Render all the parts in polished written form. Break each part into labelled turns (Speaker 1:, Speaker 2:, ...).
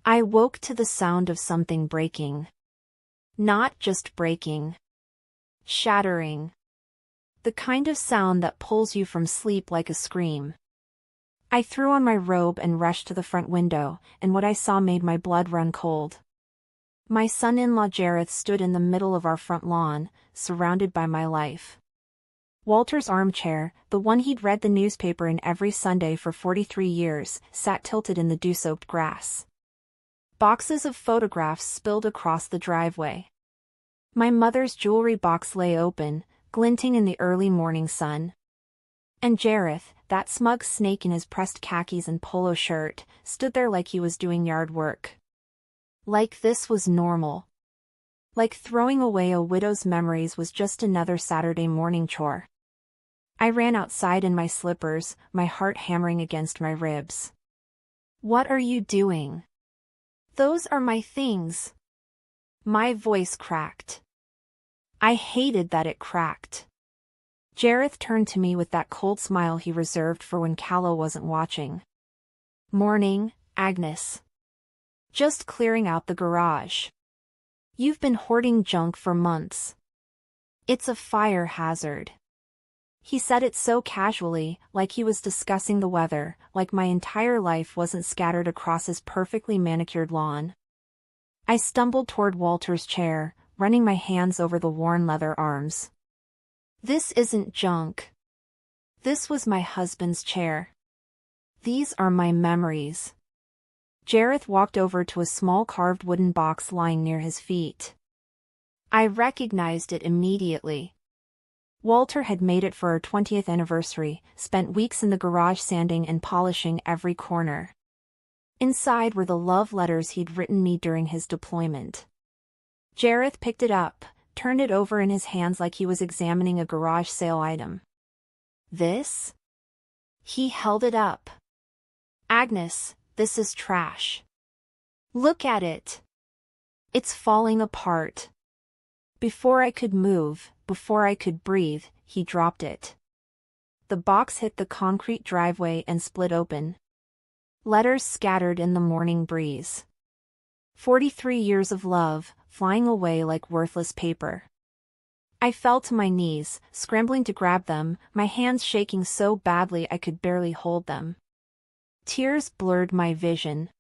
Speaker 1: I woke to the sound of something breaking. Not just breaking. Shattering. The kind of sound that pulls you from sleep like a scream. I threw on my robe and rushed to the front window, and what I saw made my blood run cold. My son-in-law Jareth stood in the middle of our front lawn, surrounded by my life. Walter's armchair, the one he'd read the newspaper in every Sunday for 43 years, sat tilted in the dew-soaked grass. Boxes of photographs spilled across the driveway. My mother's jewelry box lay open, glinting in the early morning sun. And Jareth, that smug snake in his pressed khakis and polo shirt, stood there like he was doing yard work. Like this was normal. Like throwing away a widow's memories was just another Saturday morning chore. I ran outside in my slippers, my heart hammering against my ribs. "What are you doing?" "Those are my things." My voice cracked. I hated that it cracked. Jareth turned to me with that cold smile he reserved for when Calla wasn't watching. "Morning, Agnes. Just clearing out the garage. You've been hoarding junk for months. It's a fire hazard." He said it so casually, like he was discussing the weather, like my entire life wasn't scattered across his perfectly manicured lawn. I stumbled toward Walter's chair, running my hands over the worn leather arms. "This isn't junk. This was my husband's chair. These are my memories." Jareth walked over to a small carved wooden box lying near his feet. I recognized it immediately. Walter had made it for our 20th anniversary, spent weeks in the garage sanding and polishing every corner. Inside were the love letters he'd written me during his deployment. Jareth picked it up, turned it over in his hands like he was examining a garage sale item. "This?" He held it up. "Agnes, this is trash. Look at it. It's falling apart." Before I could move, before I could breathe, he dropped it. The box hit the concrete driveway and split open. Letters scattered in the morning breeze. 43 years of love, flying away like worthless paper. I fell to my knees, scrambling to grab them, my hands shaking so badly I could barely hold them. Tears blurred my vision.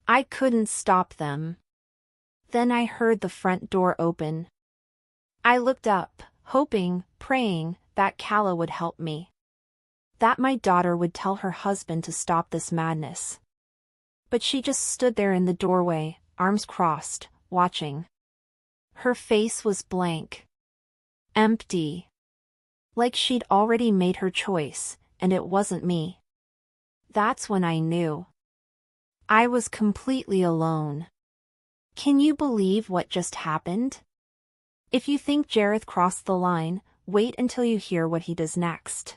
Speaker 1: I couldn't stop them. Then I heard the front door open. I looked up, hoping, praying, that Calla would help me. That my daughter would tell her husband to stop this madness. But she just stood there in the doorway, arms crossed, watching. Her face was blank. Empty. Like she'd already made her choice, and it wasn't me. That's when I knew. I was completely alone. Can you believe what just happened? If you think Jareth crossed the line, wait until you hear what he does next.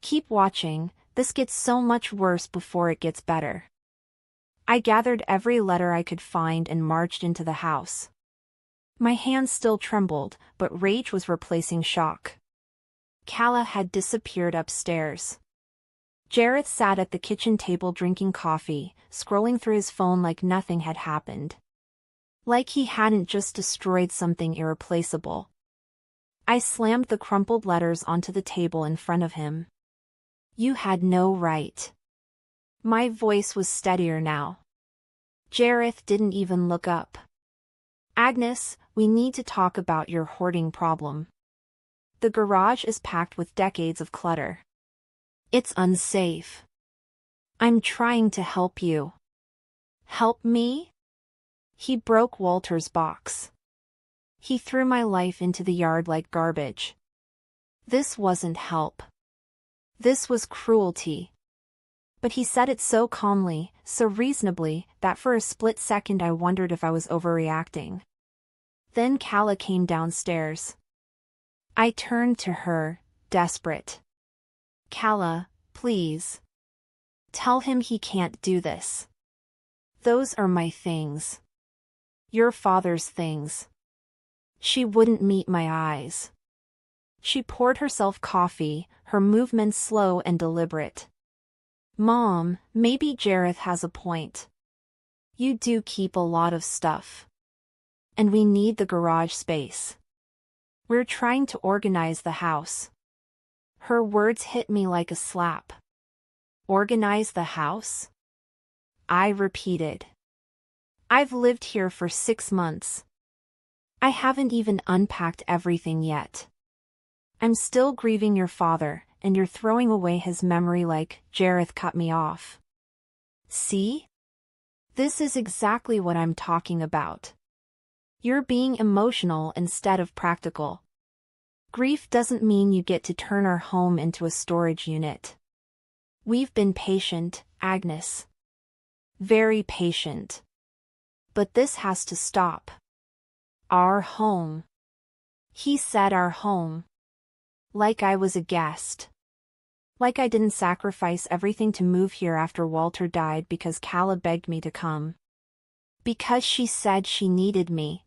Speaker 1: Keep watching, this gets so much worse before it gets better. I gathered every letter I could find and marched into the house. My hands still trembled, but rage was replacing shock. Calla had disappeared upstairs. Jareth sat at the kitchen table drinking coffee, scrolling through his phone like nothing had happened. Like he hadn't just destroyed something irreplaceable. I slammed the crumpled letters onto the table in front of him. "You had no right." My voice was steadier now. Jareth didn't even look up. "Agnes, we need to talk about your hoarding problem. The garage is packed with decades of clutter. It's unsafe. I'm trying to help you." "Help me?" He broke Walter's box. He threw my life into the yard like garbage. This wasn't help. This was cruelty. But he said it so calmly, so reasonably, that for a split second I wondered if I was overreacting. Then Calla came downstairs. I turned to her, desperate. "Calla, please. Tell him he can't do this. Those are my things. Your father's things." She wouldn't meet my eyes. She poured herself coffee, her movements slow and deliberate. "Mom, maybe Jareth has a point. You do keep a lot of stuff. And we need the garage space. We're trying to organize the house. Her words hit me like a slap. Organize the house? I repeated. I've lived here for 6 months. I haven't even unpacked everything yet. I'm still grieving your father, and you're throwing away his memory like Jareth cut me off. See? This is exactly what I'm talking about. You're being emotional instead of practical. Grief doesn't mean you get to turn our home into a storage unit. We've been patient, Agnes. Very patient. But this has to stop. Our home. He said our home. Like I was a guest. Like I didn't sacrifice everything to move here after Walter died because Calla begged me to come. Because she said she needed me.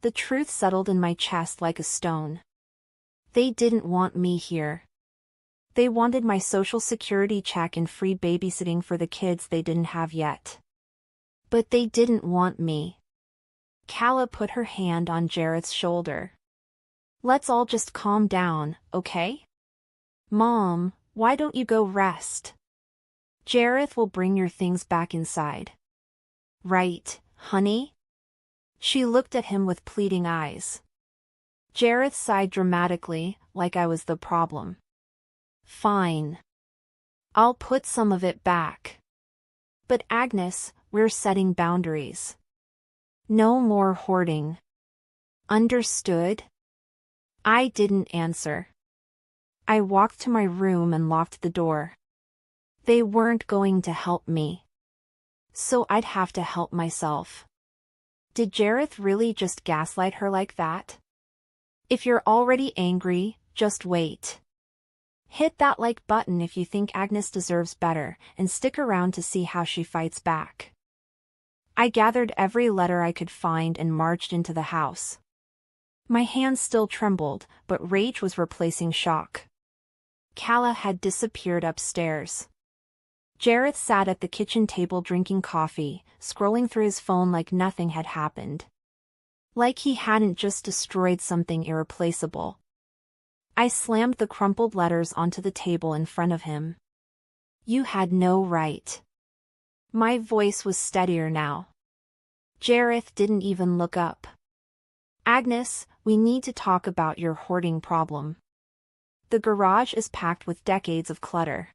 Speaker 1: The truth settled in my chest like a stone. They didn't want me here. They wanted my social security check and free babysitting for the kids they didn't have yet. But they didn't want me. Calla put her hand on Jareth's shoulder. Let's all just calm down, okay? Mom, why don't you go rest? Jareth will bring your things back inside. Right, honey? She looked at him with pleading eyes. Jareth sighed dramatically, like I was the problem. Fine. I'll put some of it back. But Agnes, we're setting boundaries. No more hoarding. Understood? I didn't answer. I walked to my room and locked the door. They weren't going to help me. So I'd have to help myself. Did Jareth really just gaslight her like that? If you're already angry, just wait. Hit that like button if you think Agnes deserves better, and stick around to see how she fights back. I gathered every letter I could find and marched into the house. My hands still trembled, but rage was replacing shock. Calla had disappeared upstairs. Jareth sat at the kitchen table drinking coffee, scrolling through his phone like nothing had happened. Like he hadn't just destroyed something irreplaceable. I slammed the crumpled letters onto the table in front of him. You had no right. My voice was steadier now. Jareth didn't even look up. Agnes, we need to talk about your hoarding problem. The garage is packed with decades of clutter.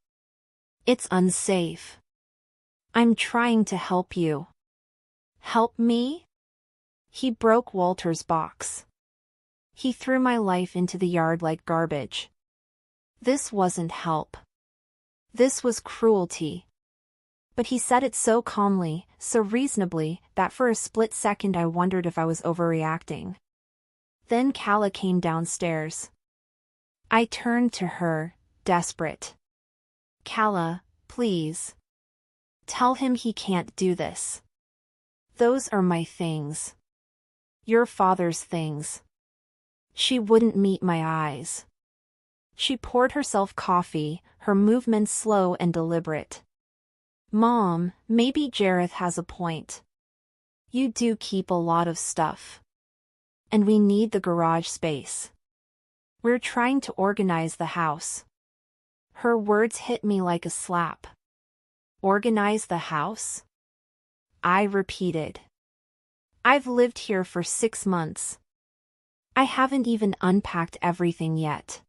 Speaker 1: It's unsafe. I'm trying to help you. Help me? He broke Walter's box. He threw my life into the yard like garbage. This wasn't help. This was cruelty. But he said it so calmly, so reasonably, that for a split second I wondered if I was overreacting. Then Calla came downstairs. I turned to her, desperate. Calla, please. Tell him he can't do this. Those are my things. Your father's things. She wouldn't meet my eyes. She poured herself coffee, her movements slow and deliberate. Mom, maybe Jareth has a point. You do keep a lot of stuff. And we need the garage space. We're trying to organize the house. Her words hit me like a slap. Organize the house? I repeated. I've lived here for 6 months. I haven't even unpacked everything yet.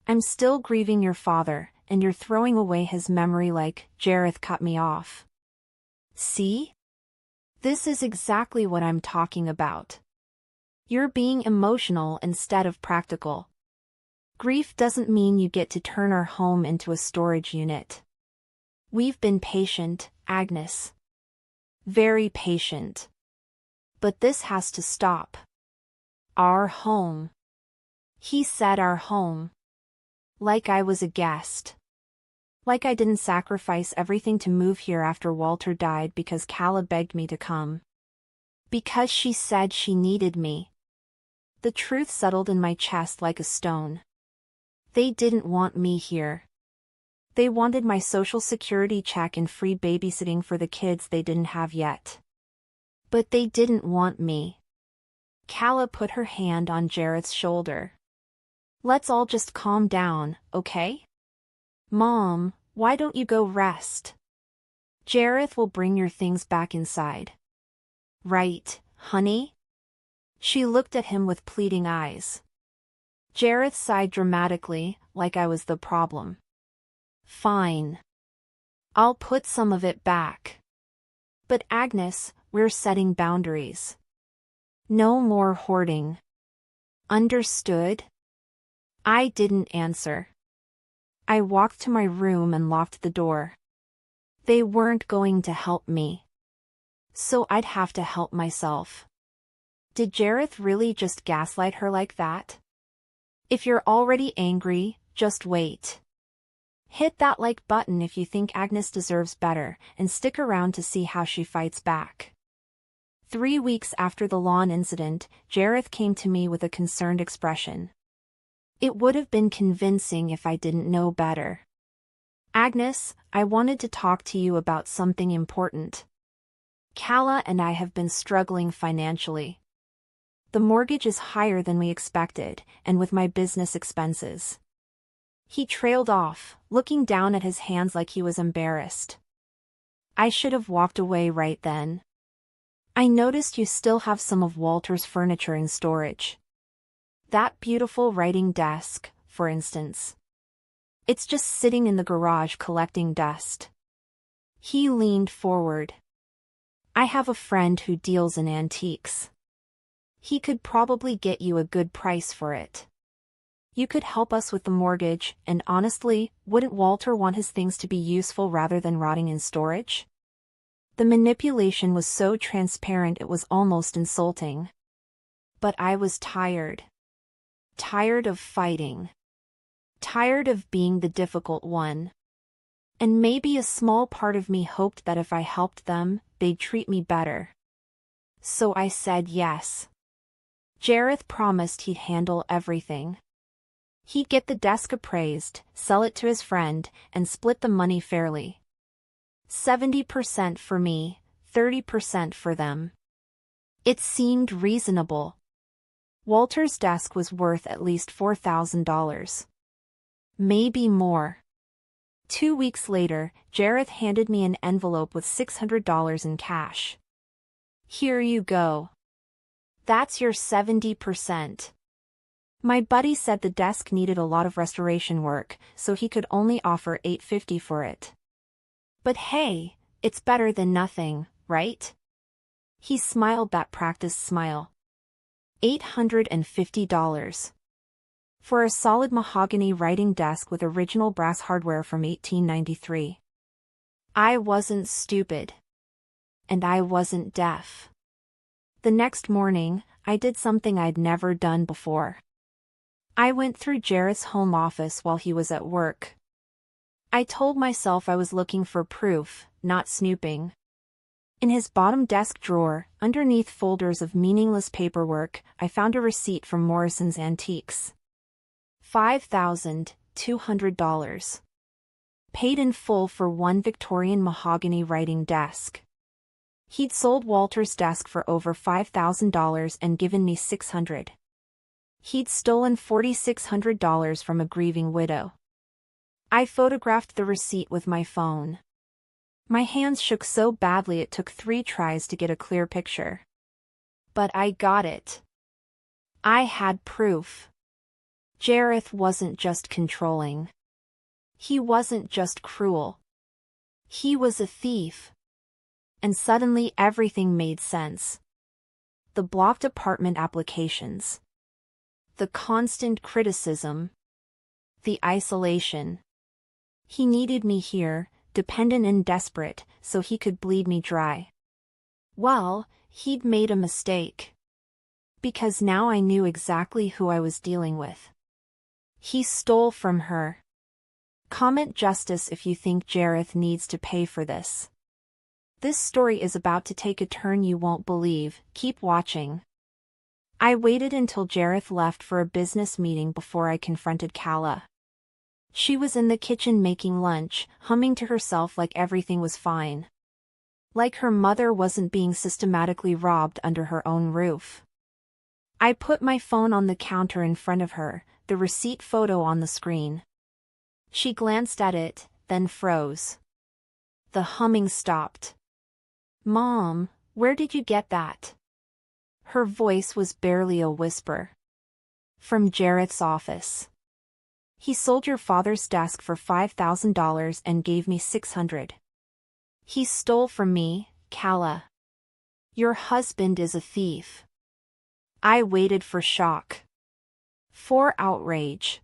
Speaker 1: I'm still grieving your father, and you're throwing away his memory like Jareth cut me off. See? This is exactly what I'm talking about. You're being emotional instead of practical. Grief doesn't mean you get to turn our home into a storage unit. We've been patient, Agnes. Very patient. But this has to stop. Our home. He said our home. Like I was a guest. Like I didn't sacrifice everything to move here after Walter died because Calla begged me to come. Because she said she needed me. The truth settled in my chest like a stone. They didn't want me here. They wanted my social security check and free babysitting for the kids they didn't have yet. But they didn't want me. Calla put her hand on Jareth's shoulder. Let's all just calm down, okay? Mom, why don't you go rest? Jareth will bring your things back inside. Right, honey? She looked at him with pleading eyes. Jareth sighed dramatically, like I was the problem. Fine. I'll put some of it back. But Agnes, we're setting boundaries. No more hoarding. Understood? I didn't answer. I walked to my room and locked the door. They weren't going to help me. So I'd have to help myself. Did Jareth really just gaslight her like that? If you're already angry, just wait. Hit that like button if you think Agnes deserves better, and stick around to see how she fights back. 3 weeks after the lawn incident, Jareth came to me with a concerned expression. It would have been convincing if I didn't know better. Agnes, I wanted to talk to you about something important. Calla and I have been struggling financially. The mortgage is higher than we expected, and with my business expenses. He trailed off, looking down at his hands like he was embarrassed. I should have walked away right then. I noticed you still have some of Walter's furniture in storage. That beautiful writing desk, for instance. It's just sitting in the garage collecting dust. He leaned forward. I have a friend who deals in antiques. He could probably get you a good price for it. You could help us with the mortgage, and honestly, wouldn't Walter want his things to be useful rather than rotting in storage? The manipulation was so transparent it was almost insulting. But I was tired. Tired of fighting. Tired of being the difficult one. And maybe a small part of me hoped that if I helped them, they'd treat me better. So I said yes. Jareth promised he'd handle everything. He'd get the desk appraised, sell it to his friend, and split the money fairly. 70% for me, 30% for them. It seemed reasonable. Walter's desk was worth at least $4,000. Maybe more. 2 weeks later, Jareth handed me an envelope with $600 in cash. Here you go. That's your 70%. My buddy said the desk needed a lot of restoration work, so he could only offer $850 for it. But hey, it's better than nothing, right? He smiled that practiced smile. $850. For a solid mahogany writing desk with original brass hardware from 1893. I wasn't stupid. And I wasn't deaf. The next morning, I did something I'd never done before. I went through Jareth's home office while he was at work. I told myself I was looking for proof, not snooping. In his bottom desk drawer, underneath folders of meaningless paperwork, I found a receipt from Morrison's Antiques. $5,200. Paid in full for one Victorian mahogany writing desk. He'd sold Walter's desk for over $5,000 and given me $600. He'd stolen $4,600 from a grieving widow. I photographed the receipt with my phone. My hands shook so badly it took 3 tries to get a clear picture. But I got it. I had proof. Jareth wasn't just controlling. He wasn't just cruel. He was a thief. And suddenly everything made sense. The blocked apartment applications. The constant criticism. The isolation. He needed me here, dependent and desperate, so he could bleed me dry. Well, he'd made a mistake. Because now I knew exactly who I was dealing with. He stole from her. Comment justice if you think Jareth needs to pay for this. This story is about to take a turn you won't believe. Keep watching. I waited until Jareth left for a business meeting before I confronted Calla. She was in the kitchen making lunch, humming to herself like everything was fine. Like her mother wasn't being systematically robbed under her own roof. I put my phone on the counter in front of her, the receipt photo on the screen. She glanced at it, then froze. The humming stopped. "Mom, where did you get that?" Her voice was barely a whisper. "From Jarrett's office. He sold your father's desk for $5,000 and gave me $600. He stole from me, Kala. Your husband is a thief." I waited for shock. For outrage.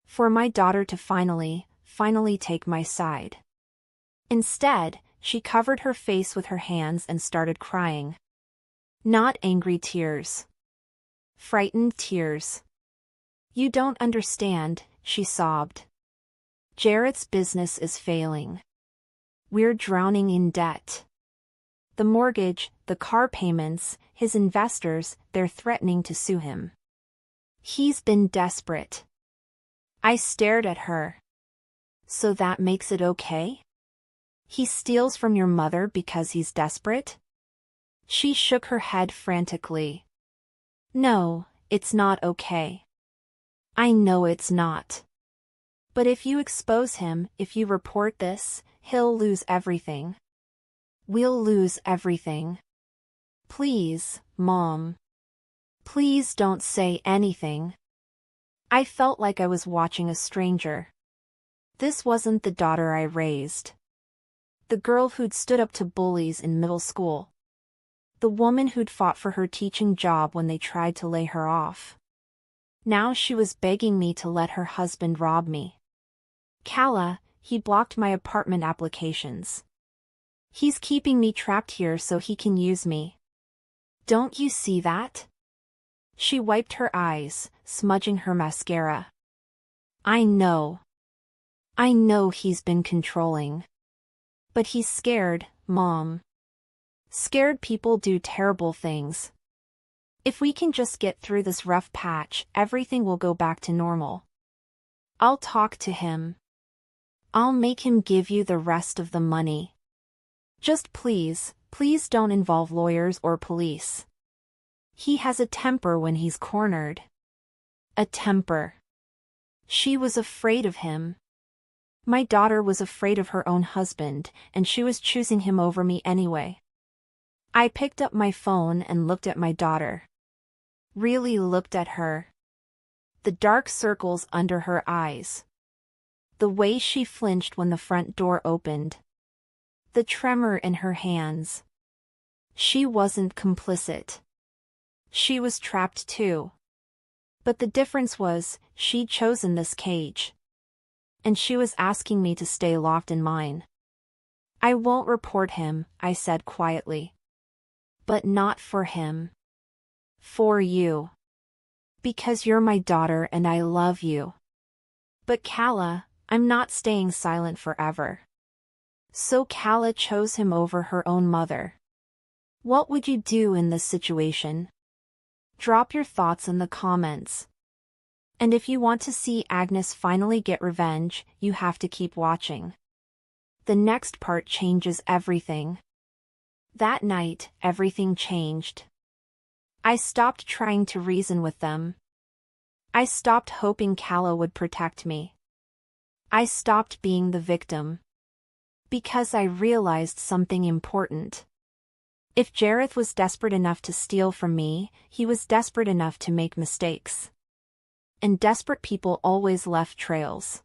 Speaker 1: For my daughter to finally take my side. Instead, she covered her face with her hands and started crying. Not angry tears. Frightened tears. "You don't understand," she sobbed. "Jarrett's business is failing. We're drowning in debt. The mortgage, the car payments, his investors, they're threatening to sue him. He's been desperate." I stared at her. "So that makes it okay? He steals from your mother because he's desperate?" She shook her head frantically. "No, it's not okay. I know it's not. But if you expose him, if you report this, he'll lose everything. We'll lose everything. Please, Mom. Please don't say anything." I felt like I was watching a stranger. This wasn't the daughter I raised. The girl who'd stood up to bullies in middle school. The woman who'd fought for her teaching job when they tried to lay her off. Now she was begging me to let her husband rob me. "Kala, he blocked my apartment applications. He's keeping me trapped here so he can use me. Don't you see that?" She wiped her eyes, smudging her mascara. I know he's been controlling. But he's scared, Mom. Scared people do terrible things. If we can just get through this rough patch, everything will go back to normal. I'll talk to him. I'll make him give you the rest of the money. Just please don't involve lawyers or police. He has a temper when he's cornered. A temper. She was afraid of him. My daughter was afraid of her own husband, and she was choosing him over me anyway. I picked up my phone and looked at my daughter. Really looked at her. The dark circles under her eyes. The way she flinched when the front door opened. The tremor in her hands. She wasn't complicit. She was trapped too. But the difference was, she'd chosen this cage. And she was asking me to stay locked in mine. "I won't report him," I said quietly. "But not for him. For you. Because you're my daughter and I love you." "But Kala, I'm not staying silent forever." So Kala chose him over her own mother. What would you do in this situation? Drop your thoughts in the comments. And if you want to see Agnes finally get revenge, you have to keep watching. The next part changes everything. That night, everything changed. I stopped trying to reason with them. I stopped hoping Kala would protect me. I stopped being the victim. Because I realized something important. If Jareth was desperate enough to steal from me, he was desperate enough to make mistakes. And desperate people always left trails.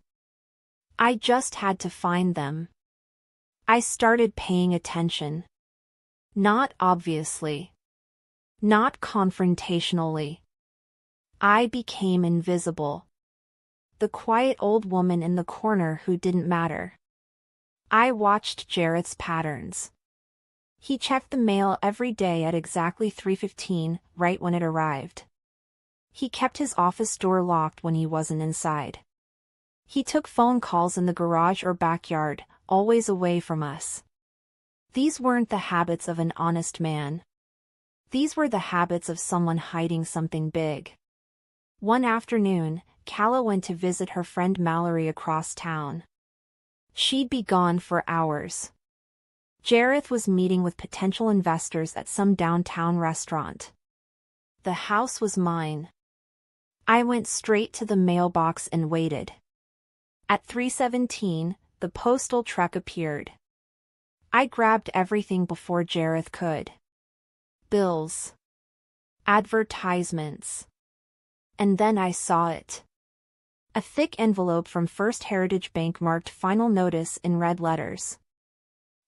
Speaker 1: I just had to find them. I started paying attention. Not obviously. Not confrontationally. I became invisible. The quiet old woman in the corner who didn't matter. I watched Jareth's patterns. He checked the mail every day at exactly 3:15, right when it arrived. He kept his office door locked when he wasn't inside. He took phone calls in the garage or backyard, always away from us. These weren't the habits of an honest man. These were the habits of someone hiding something big. One afternoon, Calla went to visit her friend Mallory across town. She'd be gone for hours. Jareth was meeting with potential investors at some downtown restaurant. The house was mine. I went straight to the mailbox and waited. At 3:17, the postal truck appeared. I grabbed everything before Jareth could. Bills. Advertisements. And then I saw it. A thick envelope from First Heritage Bank marked final notice in red letters.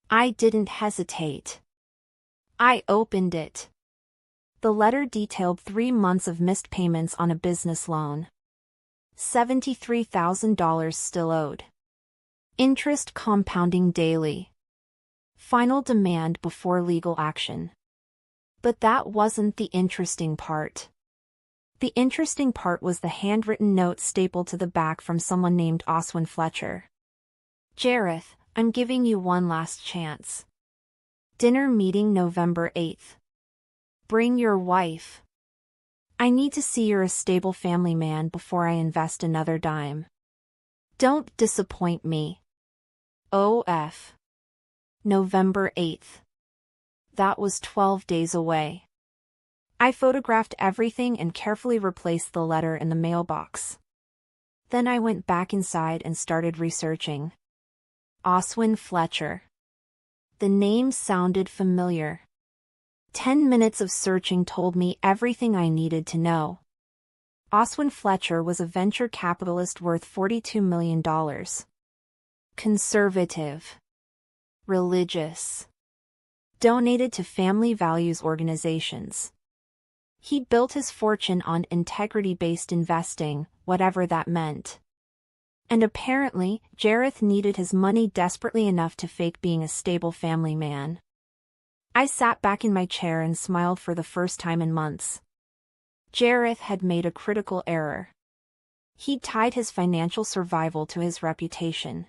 Speaker 1: I didn't hesitate. I opened it. The letter detailed 3 months of missed payments on a business loan. $73,000 still owed. Interest compounding daily. Final demand before legal action. But that wasn't the interesting part. The interesting part was the handwritten note stapled to the back from someone named Oswin Fletcher. Jareth, I'm giving you one last chance. Dinner meeting November 8th. Bring your wife. I need to see you're a stable family man before I invest another dime. Don't disappoint me. OF. November 8th. That was 12 days away. I photographed everything and carefully replaced the letter in the mailbox. Then I went back inside and started researching. Oswin Fletcher. The name sounded familiar. 10 minutes of searching told me everything I needed to know. Oswin Fletcher was a venture capitalist worth $42 million. Conservative. Religious. Donated to family values organizations. He built his fortune on integrity-based investing, whatever that meant. And apparently, Jareth needed his money desperately enough to fake being a stable family man. I sat back in my chair and smiled for the first time in months. Jareth had made a critical error. He'd tied his financial survival to his reputation.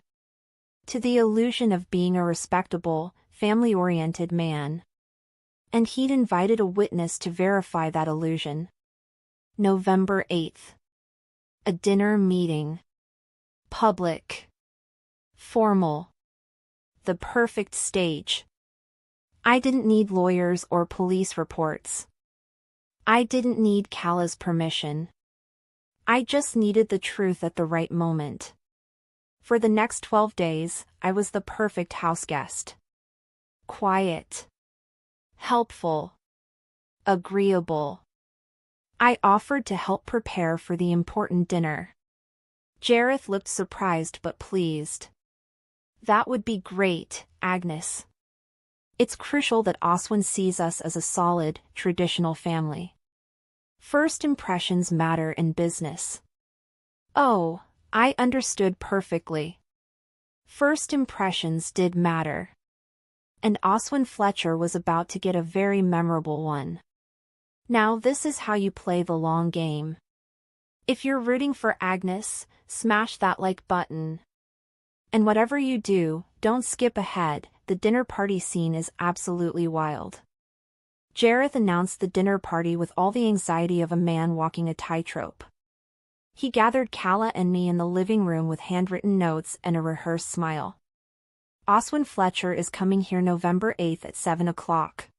Speaker 1: To the illusion of being a respectable, family-oriented man. And he'd invited a witness to verify that illusion. November 8th. A dinner meeting. Public. Formal. The perfect stage. I didn't need lawyers or police reports. I didn't need Calla's permission. I just needed the truth at the right moment. For the next 12 days, I was the perfect house guest. Quiet. Helpful. Agreeable. I offered to help prepare for the important dinner. Jareth looked surprised but pleased. That would be great, Agnes. It's crucial that Oswin sees us as a solid, traditional family. First impressions matter in business. Oh, I understood perfectly. First impressions did matter. And Oswin Fletcher was about to get a very memorable one. Now this is how you play the long game. If you're rooting for Agnes, smash that like button. And whatever you do, don't skip ahead, the dinner party scene is absolutely wild. Jareth announced the dinner party with all the anxiety of a man walking a tightrope. He gathered Calla and me in the living room with handwritten notes and a rehearsed smile. Oswin Fletcher is coming here November 8th at 7 o'clock.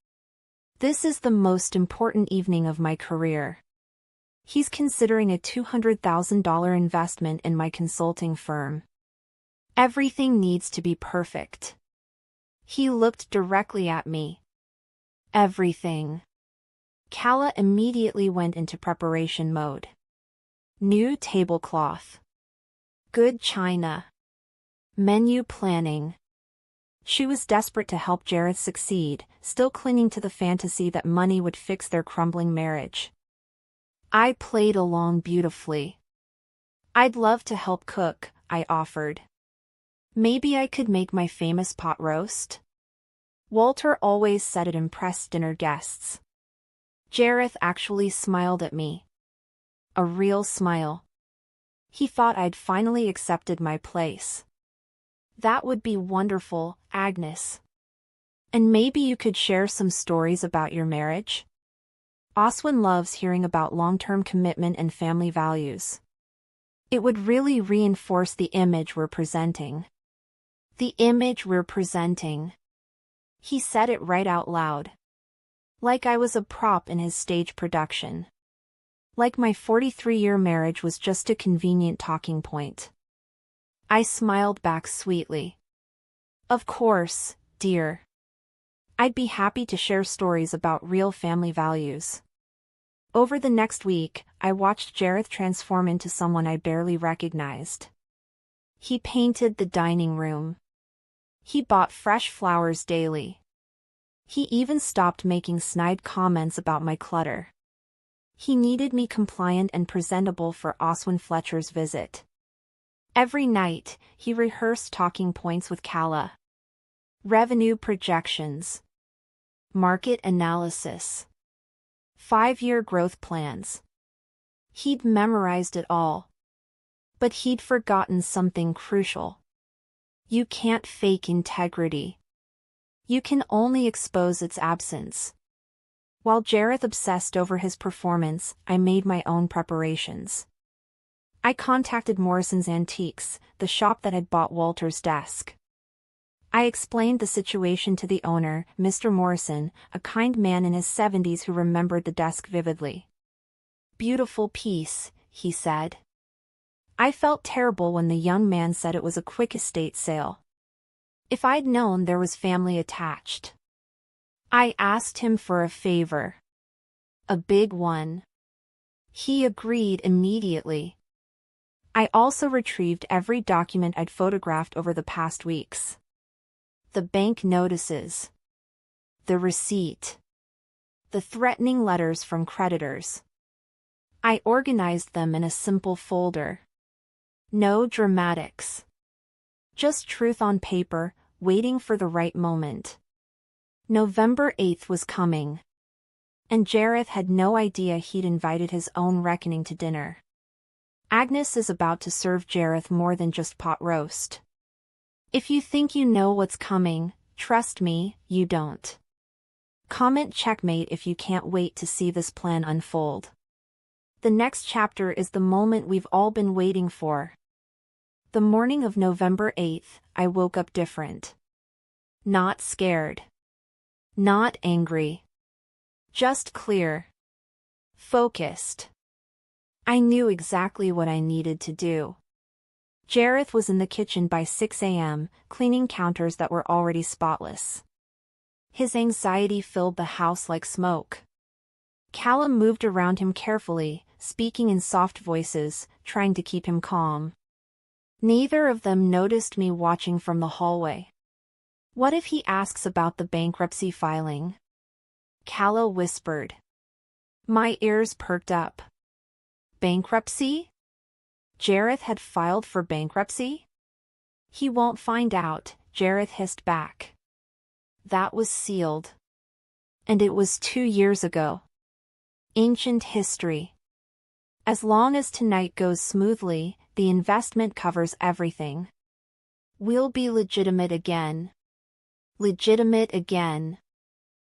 Speaker 1: This is the most important evening of my career. He's considering a $200,000 investment in my consulting firm. Everything needs to be perfect. He looked directly at me. Everything. Calla immediately went into preparation mode. New tablecloth. Good china. Menu planning. She was desperate to help Jareth succeed, still clinging to the fantasy that money would fix their crumbling marriage. I played along beautifully. I'd love to help cook, I offered. Maybe I could make my famous pot roast? Walter always said it impressed dinner guests. Jareth actually smiled at me. A real smile. He thought I'd finally accepted my place. That would be wonderful, Agnes. And maybe you could share some stories about your marriage? Oswin loves hearing about long-term commitment and family values. It would really reinforce the image we're presenting. The image we're presenting. He said it right out loud. Like I was a prop in his stage production. Like my 43-year marriage was just a convenient talking point. I smiled back sweetly. Of course, dear. I'd be happy to share stories about real family values. Over the next week, I watched Jareth transform into someone I barely recognized. He painted the dining room. He bought fresh flowers daily. He even stopped making snide comments about my clutter. He needed me compliant and presentable for Oswin Fletcher's visit. Every night, he rehearsed talking points with Calla. Revenue projections. Market analysis. 5-year growth plans. He'd memorized it all. But he'd forgotten something crucial. You can't fake integrity. You can only expose its absence. While Jareth obsessed over his performance, I made my own preparations. I contacted Morrison's Antiques, the shop that had bought Walter's desk. I explained the situation to the owner, Mr. Morrison, a kind man in his 70s who remembered the desk vividly. Beautiful piece, he said. I felt terrible when the young man said it was a quick estate sale. If I'd known there was family attached. I asked him for a favor. A big one. He agreed immediately. I also retrieved every document I'd photographed over the past weeks. The bank notices. The receipt. The threatening letters from creditors. I organized them in a simple folder. No dramatics. Just truth on paper, waiting for the right moment. November 8th was coming. And Jareth had no idea he'd invited his own reckoning to dinner. Agnes is about to serve Jareth more than just pot roast. If you think you know what's coming, trust me, you don't. Comment checkmate if you can't wait to see this plan unfold. The next chapter is the moment we've all been waiting for. The morning of November 8th, I woke up different. Not scared. Not angry. Just clear. Focused. I knew exactly what I needed to do. Jareth was in the kitchen by 6 a.m., cleaning counters that were already spotless. His anxiety filled the house like smoke. Calla moved around him carefully, speaking in soft voices, trying to keep him calm. Neither of them noticed me watching from the hallway. What if he asks about the bankruptcy filing? Calla whispered. My ears perked up. Bankruptcy? Jareth had filed for bankruptcy? He won't find out, Jareth hissed back. That was sealed. And it was 2 years ago. Ancient history. As long as tonight goes smoothly, the investment covers everything. We'll be legitimate again. Legitimate again.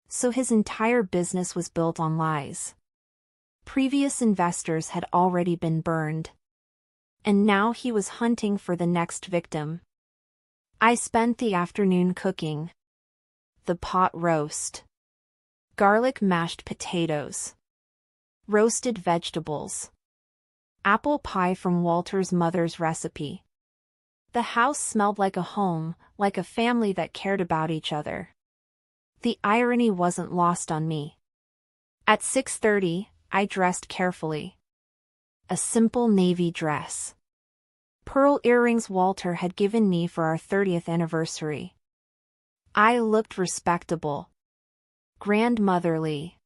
Speaker 1: So his entire business was built on lies. Previous investors had already been burned. And now he was hunting for the next victim. I spent the afternoon cooking. The pot roast. Garlic mashed potatoes. Roasted vegetables. Apple pie from Walter's mother's recipe. The house smelled like a home, like a family that cared about each other. The irony wasn't lost on me. At 6:30, I dressed carefully. A simple navy dress. Pearl earrings Walter had given me for our 30th anniversary. I looked respectable. Grandmotherly.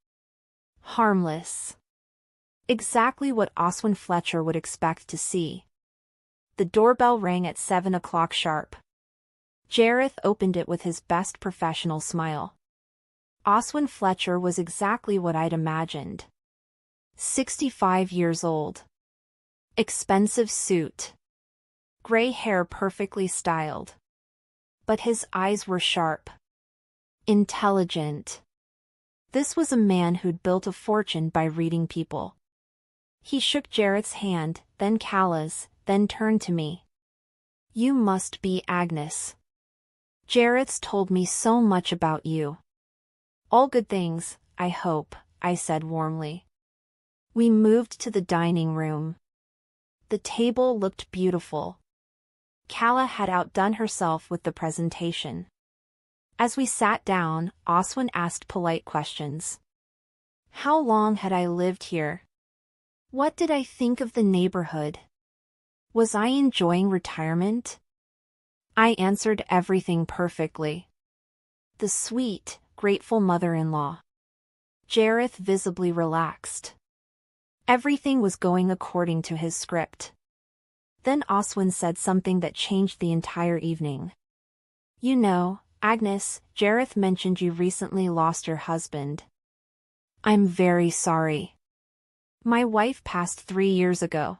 Speaker 1: Harmless. Exactly what Oswin Fletcher would expect to see. The doorbell rang at 7 o'clock sharp. Jareth opened it with his best professional smile. Oswin Fletcher was exactly what I'd imagined. 65 years old. Expensive suit. Gray hair perfectly styled. But his eyes were sharp. Intelligent. This was a man who'd built a fortune by reading people. He shook Jareth's hand, then Calla's, then turned to me. You must be Agnes. Jareth's told me so much about you. All good things, I hope, I said warmly. We moved to the dining room. The table looked beautiful. Calla had outdone herself with the presentation. As we sat down, Oswin asked polite questions. How long had I lived here? What did I think of the neighborhood? Was I enjoying retirement? I answered everything perfectly. The sweet, grateful mother-in-law. Jareth visibly relaxed. Everything was going according to his script. Then Oswin said something that changed the entire evening. You know, Agnes, Jareth mentioned you recently lost your husband. I'm very sorry. My wife passed 3 years ago.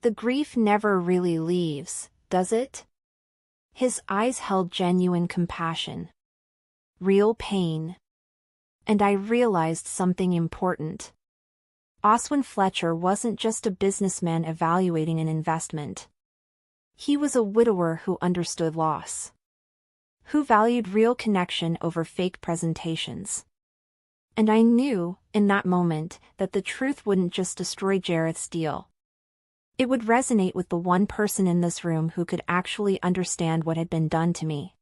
Speaker 1: The grief never really leaves, does it? His eyes held genuine compassion. Real pain. And I realized something important. Oswin Fletcher wasn't just a businessman evaluating an investment. He was a widower who understood loss. Who valued real connection over fake presentations. And I knew, in that moment, that the truth wouldn't just destroy Jareth's deal. It would resonate with the one person in this room who could actually understand what had been done to me.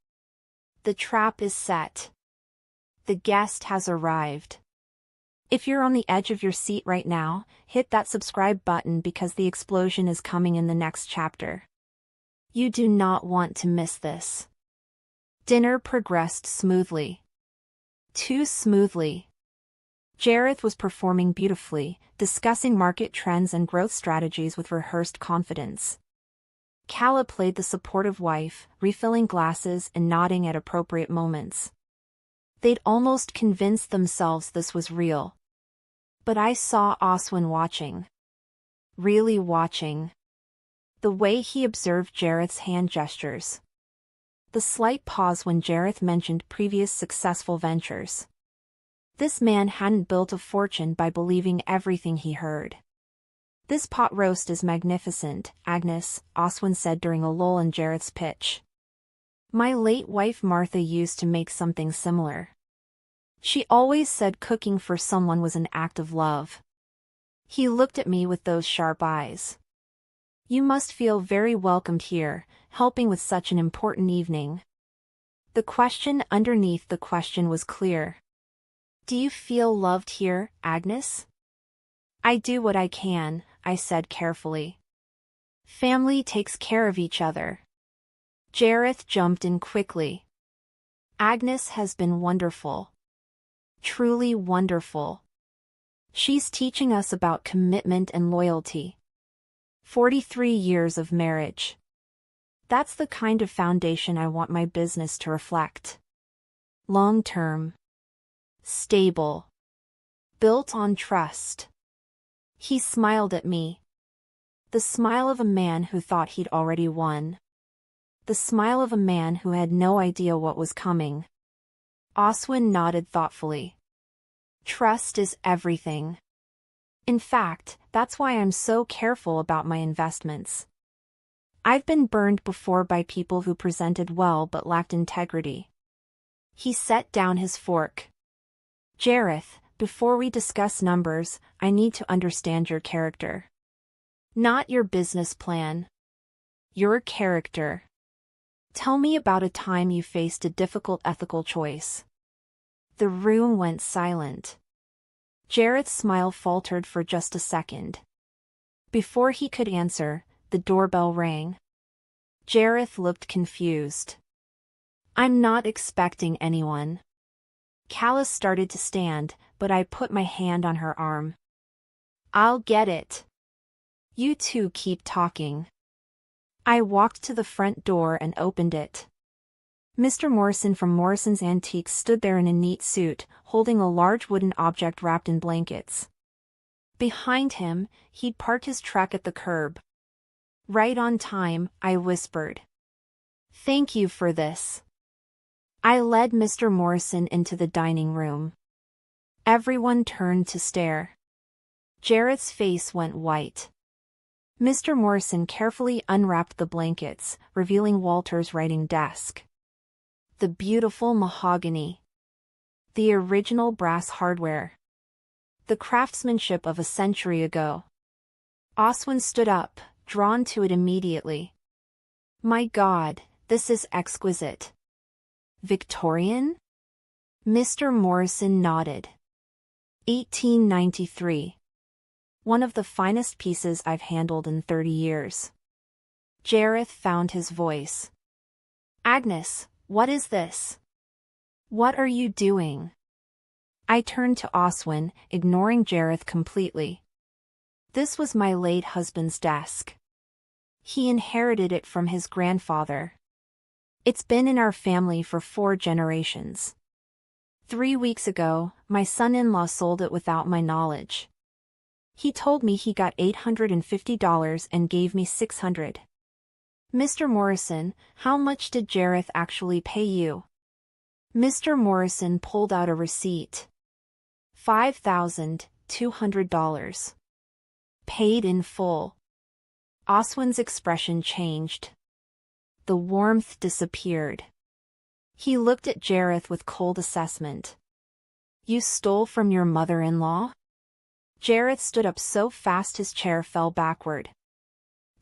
Speaker 1: The trap is set. The guest has arrived. If you're on the edge of your seat right now, hit that subscribe button because the explosion is coming in the next chapter. You do not want to miss this. Dinner progressed smoothly. Too smoothly. Jareth was performing beautifully, discussing market trends and growth strategies with rehearsed confidence. Calla played the supportive wife, refilling glasses and nodding at appropriate moments. They'd almost convinced themselves this was real. But I saw Oswin watching. Really watching. The way he observed Jareth's hand gestures. The slight pause when Jareth mentioned previous successful ventures. This man hadn't built a fortune by believing everything he heard. This pot roast is magnificent, Agnes, Oswin said during a lull in Jareth's pitch. My late wife Martha used to make something similar. She always said cooking for someone was an act of love. He looked at me with those sharp eyes. You must feel very welcomed here, helping with such an important evening. The question underneath the question was clear. Do you feel loved here, Agnes? I do what I can, I said carefully. Family takes care of each other. Jareth jumped in quickly. Agnes has been wonderful. Truly wonderful. She's teaching us about commitment and loyalty. 43 years of marriage. That's the kind of foundation I want my business to reflect. Long-term. Stable. Built on trust. He smiled at me. The smile of a man who thought he'd already won. The smile of a man who had no idea what was coming. Oswin nodded thoughtfully. Trust is everything. In fact, that's why I'm so careful about my investments. I've been burned before by people who presented well but lacked integrity. He set down his fork. Jareth, before we discuss numbers, I need to understand your character. Not your business plan. Your character. Tell me about a time you faced a difficult ethical choice. The room went silent. Jareth's smile faltered for just a second. Before he could answer, the doorbell rang. Jareth looked confused. I'm not expecting anyone. Calla started to stand, but I put my hand on her arm. I'll get it. You two keep talking. I walked to the front door and opened it. Mr. Morrison from Morrison's Antiques stood there in a neat suit, holding a large wooden object wrapped in blankets. Behind him, he'd parked his truck at the curb. Right on time, I whispered. Thank you for this. I led Mr. Morrison into the dining room. Everyone turned to stare. Jareth's face went white. Mr. Morrison carefully unwrapped the blankets, revealing Walter's writing desk. The beautiful mahogany. The original brass hardware. The craftsmanship of a century ago. Oswin stood up, drawn to it immediately. My God, this is exquisite. Victorian? Mr. Morrison nodded. 1893. One of the finest pieces I've handled in 30 years. Jareth found his voice. Agnes, what is this? What are you doing? I turned to Oswin, ignoring Jareth completely. This was my late husband's desk. He inherited it from his grandfather. It's been in our family for 4 generations. 3 weeks ago, my son-in-law sold it without my knowledge. He told me he got $850 and gave me $600. Mr. Morrison, how much did Jareth actually pay you? Mr. Morrison pulled out a receipt. $5,200. Paid in full. Oswin's expression changed. The warmth disappeared. He looked at Jareth with cold assessment. You stole from your mother-in-law? Jareth stood up so fast his chair fell backward.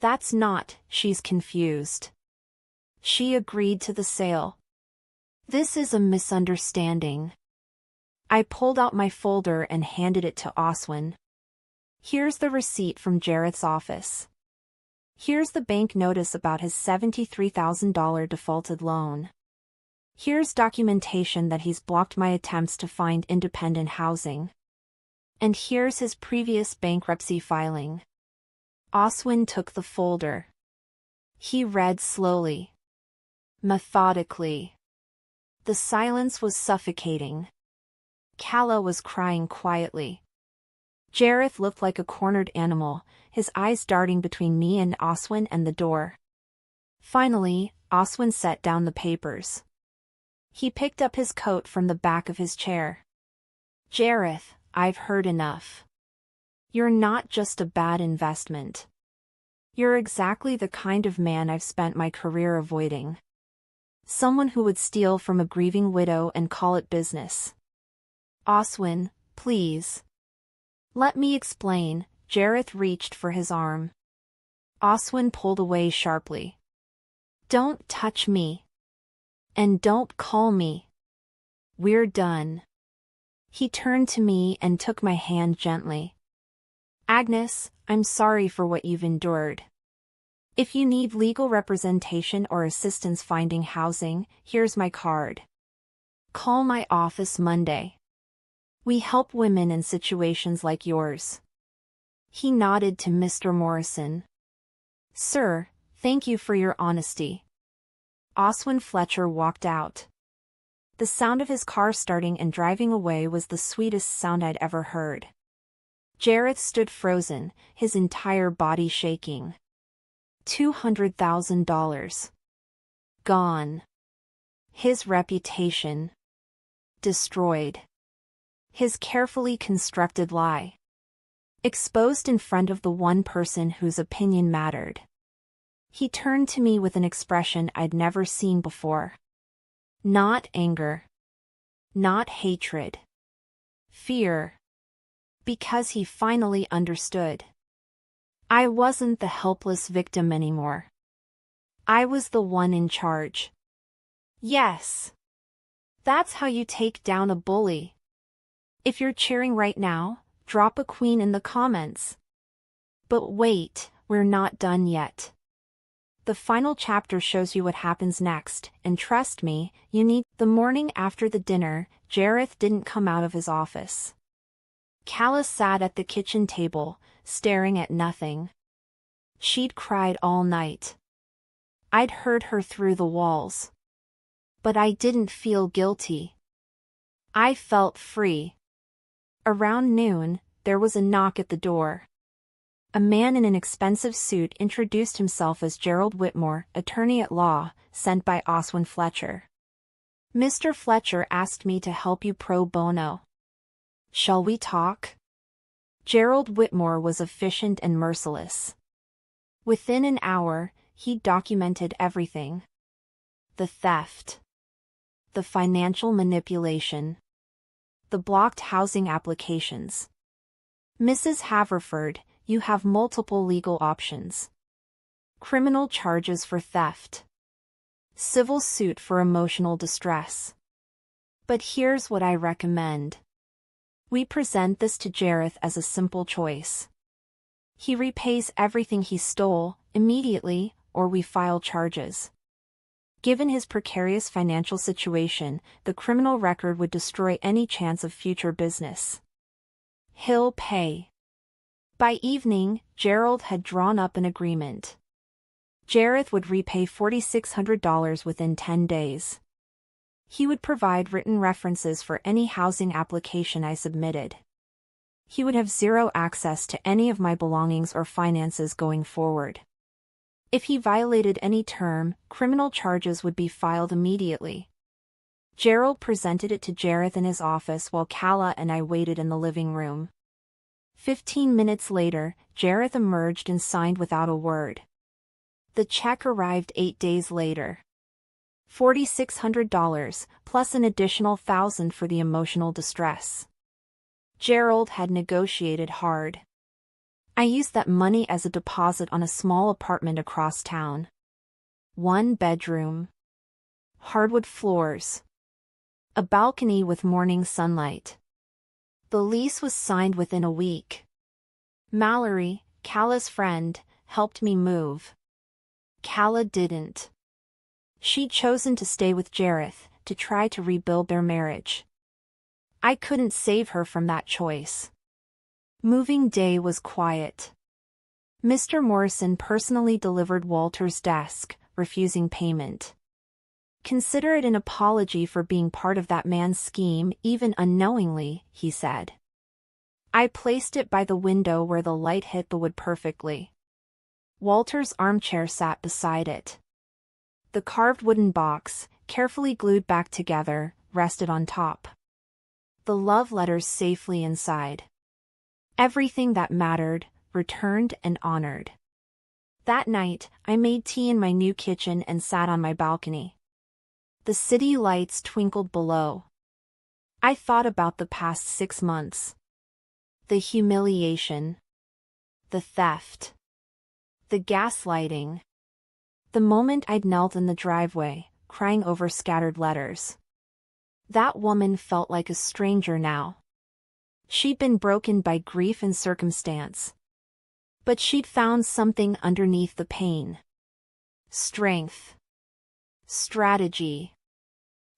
Speaker 1: That's not, she's confused. She agreed to the sale. This is a misunderstanding. I pulled out my folder and handed it to Oswin. Here's the receipt from Jareth's office. Here's the bank notice about his $73,000 defaulted loan. Here's documentation that he's blocked my attempts to find independent housing. And here's his previous bankruptcy filing. Oswin took the folder. He read slowly. Methodically. The silence was suffocating. Calla was crying quietly. Jareth looked like a cornered animal, his eyes darting between me and Oswin and the door. Finally, Oswin set down the papers. He picked up his coat from the back of his chair. Jareth, I've heard enough. You're not just a bad investment. You're exactly the kind of man I've spent my career avoiding. Someone who would steal from a grieving widow and call it business. Oswin, please. Let me explain. Jareth reached for his arm. Oswin pulled away sharply. Don't touch me. And don't call me. We're done. He turned to me and took my hand gently. Agnes, I'm sorry for what you've endured. If you need legal representation or assistance finding housing, here's my card. Call my office Monday. We help women in situations like yours. He nodded to Mr. Morrison. Sir, thank you for your honesty. Oswin Fletcher walked out. The sound of his car starting and driving away was the sweetest sound I'd ever heard. Jareth stood frozen, his entire body shaking. $200,000. Gone. His reputation. Destroyed. His carefully constructed lie. Exposed in front of the one person whose opinion mattered. He turned to me with an expression I'd never seen before. Not anger. Not hatred. Fear. Because he finally understood. I wasn't the helpless victim anymore. I was the one in charge. Yes. That's how you take down a bully. If you're cheering right now, drop a queen in the comments. But wait, we're not done yet. The final chapter shows you what happens next, and trust me, you need. The morning after the dinner, Jareth didn't come out of his office. Calla sat at the kitchen table, staring at nothing. She'd cried all night. I'd heard her through the walls. But I didn't feel guilty. I felt free. Around noon, there was a knock at the door. A man in an expensive suit introduced himself as Gerald Whitmore, attorney at law, sent by Oswin Fletcher. Mr. Fletcher asked me to help you pro bono. Shall we talk? Gerald Whitmore was efficient and merciless. Within an hour, he documented everything. The theft. The financial manipulation. The blocked housing applications. Mrs. Haverford, you have multiple legal options. Criminal charges for theft. Civil suit for emotional distress. But here's what I recommend. We present this to Jareth as a simple choice. He repays everything he stole, immediately, or we file charges. Given his precarious financial situation, the criminal record would destroy any chance of future business. He'll pay. By evening, Gerald had drawn up an agreement. Jareth would repay $4,600 within 10 days. He would provide written references for any housing application I submitted. He would have zero access to any of my belongings or finances going forward. If he violated any term, criminal charges would be filed immediately. Gerald presented it to Jareth in his office while Calla and I waited in the living room. 15 minutes later, Jareth emerged and signed without a word. The check arrived 8 days later. $4,600, plus an additional $1,000 for the emotional distress. Gerald had negotiated hard. I used that money as a deposit on a small apartment across town. 1 bedroom. Hardwood floors. A balcony with morning sunlight. The lease was signed within a week. Mallory, Calla's friend, helped me move. Calla didn't. She'd chosen to stay with Jareth, to try to rebuild their marriage. I couldn't save her from that choice. Moving day was quiet. Mr. Morrison personally delivered Walter's desk, refusing payment. Consider it an apology for being part of that man's scheme, even unknowingly, he said. I placed it by the window where the light hit the wood perfectly. Walter's armchair sat beside it. The carved wooden box, carefully glued back together, rested on top. The love letters safely inside. Everything that mattered, returned and honored. That night, I made tea in my new kitchen and sat on my balcony. The city lights twinkled below. I thought about the past 6 months. The humiliation. The theft. The gaslighting. The moment I'd knelt in the driveway, crying over scattered letters. That woman felt like a stranger now. She'd been broken by grief and circumstance. But she'd found something underneath the pain. Strength. Strategy.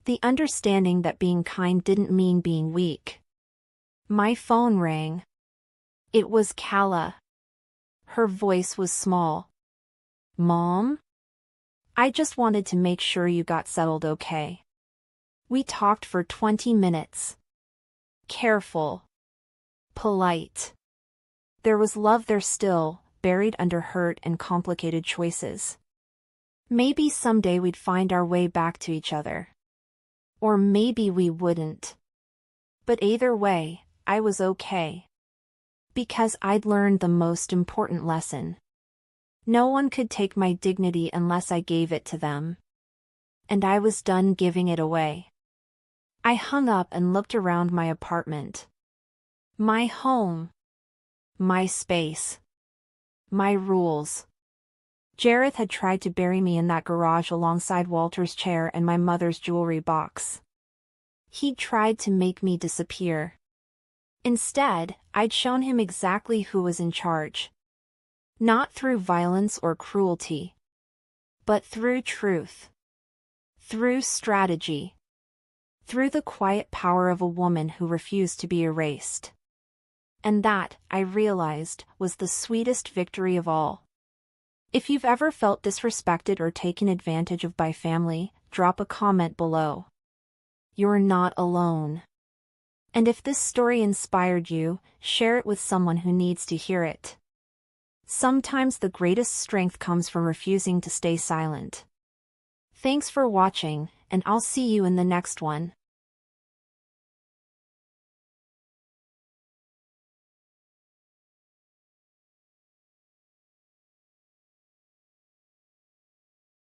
Speaker 1: The understanding that being kind didn't mean being weak. My phone rang. It was Calla. Her voice was small. Mom? I just wanted to make sure you got settled okay. We talked for 20 minutes. Careful. Polite. There was love there still, buried under hurt and complicated choices. Maybe someday we'd find our way back to each other. Or maybe we wouldn't. But either way, I was okay. Because I'd learned the most important lesson. No one could take my dignity unless I gave it to them. And I was done giving it away. I hung up and looked around my apartment. My home. My space. My rules. Jareth had tried to bury me in that garage alongside Walter's chair and my mother's jewelry box. He'd tried to make me disappear. Instead, I'd shown him exactly who was in charge. Not through violence or cruelty. But through truth. Through strategy. Through the quiet power of a woman who refused to be erased. And that, I realized, was the sweetest victory of all. If you've ever felt disrespected or taken advantage of by family, drop a comment below. You're not alone. And if this story inspired you, share it with someone who needs to hear it. Sometimes the greatest strength comes from refusing to stay silent. Thanks for watching, and I'll see you in the next one.